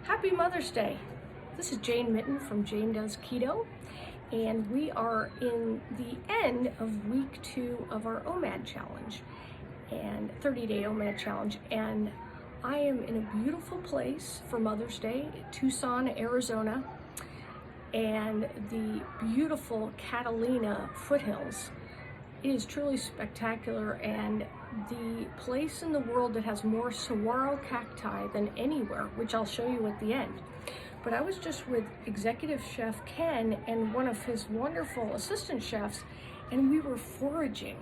Happy Mother's Day. This is Jane Mitten from Jane Does Keto, and we are in the end of week 2 of our OMAD challenge, and 30-day OMAD challenge. And I am in a beautiful place for Mother's Day, Tucson, Arizona, and the beautiful Catalina foothills. It is truly spectacular, and the place in the world that has more saguaro cacti than anywhere, which I'll show you at the end. But I was just with executive chef Ken and one of his wonderful assistant chefs, and we were foraging.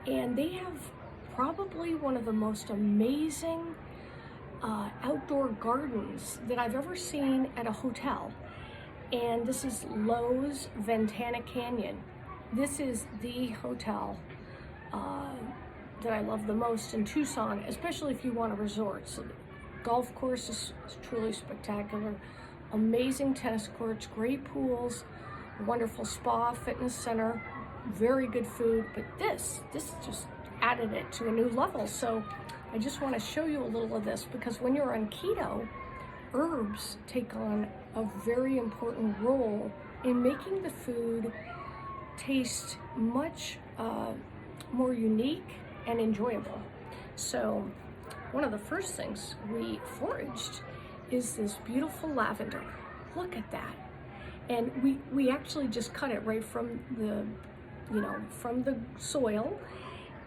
And they have probably one of the most amazing outdoor gardens that I've ever seen at a hotel. And this is Lowe's Ventana Canyon. This is the hotel that I love the most in Tucson, especially if you want a resort. So the golf course is truly spectacular, amazing tennis courts, great pools, wonderful spa, fitness center, very good food. But this just added it to a new level. So I just want to show you a little of this, because when you're on keto, herbs take on a very important role in making the food taste much more unique and enjoyable. So one of the first things we foraged is this beautiful lavender. Look at that. And we actually just cut it right from the, from the soil.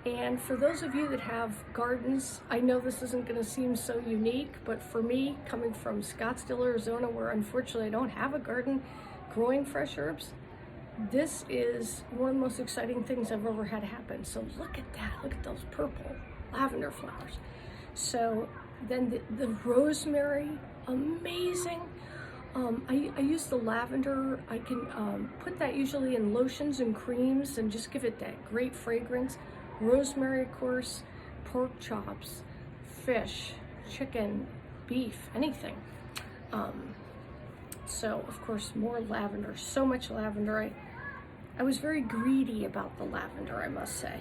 And for those of you that have gardens, I know this isn't going to seem so unique, but for me, coming from Scottsdale, Arizona, where unfortunately I don't have a garden growing fresh herbs, this is one of the most exciting things I've ever had happen. So look at that. Look at those purple lavender flowers. So then the rosemary, amazing. I use the lavender. I can put that usually in lotions and creams and just give it that great fragrance. Rosemary, of course, pork chops, fish, chicken, beef, anything. So of course more lavender, so much lavender. I was very greedy about the lavender, I must say.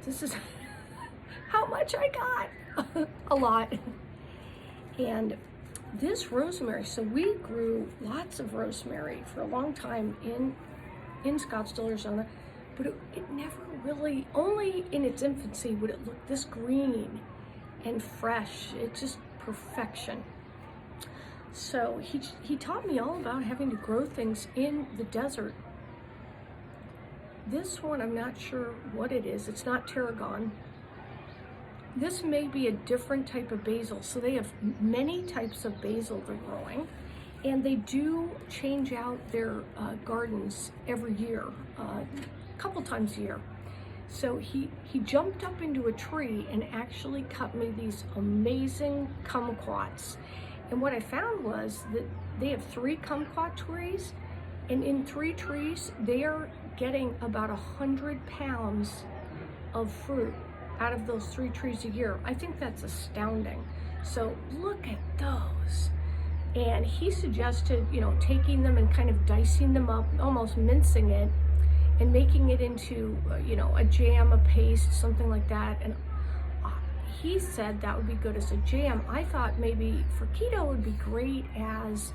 This is how much I got, a lot. And this rosemary, so we grew lots of rosemary for a long time in Scottsdale, Arizona, but it never really, only in its infancy would it look this green and fresh. It's just perfection. So he taught me all about having to grow things in the desert. This one, I'm not sure what it is. It's not tarragon. This may be a different type of basil. So they have many types of basil they're growing, and they do change out their gardens every year, a couple times a year. So he jumped up into a tree and actually cut me these amazing kumquats. And what I found was that they have 3 kumquat trees, and in 3 trees, they are getting about 100 pounds of fruit out of those 3 trees a year. I think that's astounding. So look at those. And he suggested, taking them and kind of dicing them up, almost mincing it, and making it into, a jam, a paste, something like that. And he said that would be good as a jam. I thought maybe for keto it would be great as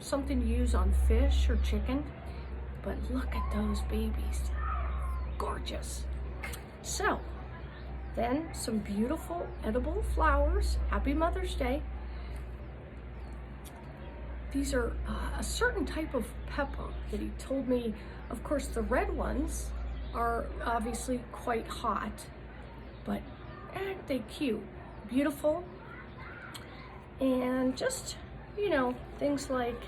something to use on fish or chicken. But look at those babies. Gorgeous. So then some beautiful edible flowers. Happy Mother's Day. These are a certain type of pepper that he told me. Of course, the red ones are obviously quite hot, but aren't they cute? Beautiful. And just, things like,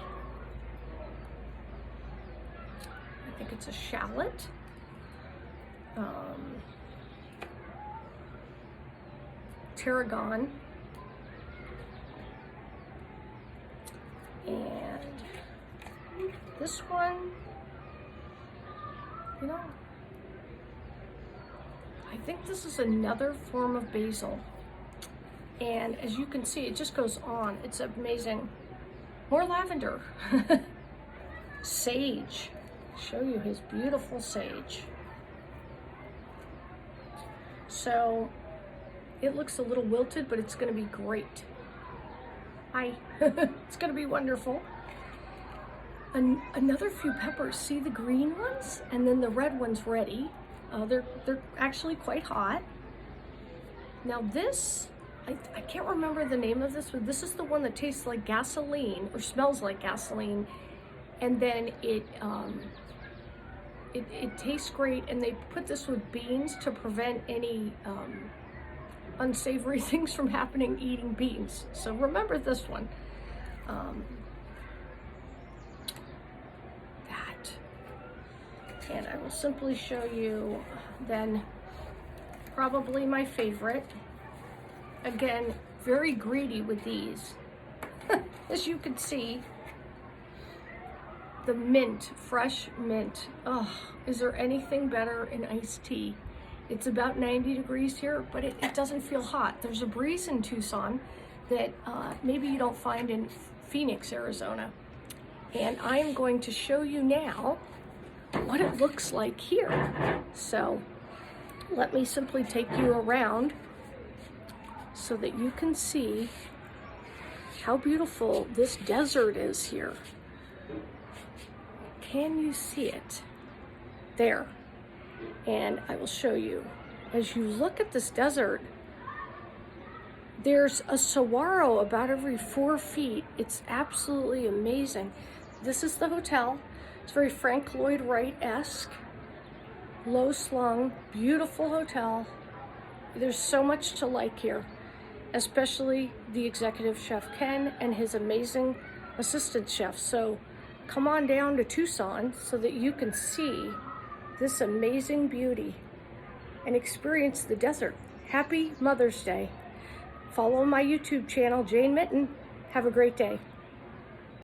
I think it's a shallot. Tarragon. And this one, I think this is another form of basil. And as you can see, it just goes on. It's amazing. More lavender. Sage. Show you his beautiful sage. So it looks a little wilted, but it's going to be great. Hi. It's gonna be wonderful. Another few peppers. See the green ones? And then the red ones ready. They're actually quite hot. Now this, I can't remember the name of this, but this is the one that tastes like gasoline or smells like gasoline. And then it tastes great, and they put this with beans to prevent any unsavory things from happening eating beans. So remember this one. That. And I will simply show you then probably my favorite. Again, very greedy with these. As you can see, the mint, fresh mint. Oh, is there anything better in iced tea? It's about 90 degrees here, but it doesn't feel hot. There's a breeze in Tucson that maybe you don't find in Phoenix, Arizona. And I'm going to show you now what it looks like here. So let me simply take you around so that you can see how beautiful this desert is here. Can you see it? There. And I will show you. As you look at this desert, there's a saguaro about every 4 feet. It's absolutely amazing. This is the hotel. It's very Frank Lloyd Wright-esque, low slung, beautiful hotel. There's so much to like here, especially the executive chef Ken and his amazing assistant chef. So come on down to Tucson so that you can see this amazing beauty and experience the desert. Happy Mother's Day. Follow my YouTube channel, Jane Mitten. Have a great day.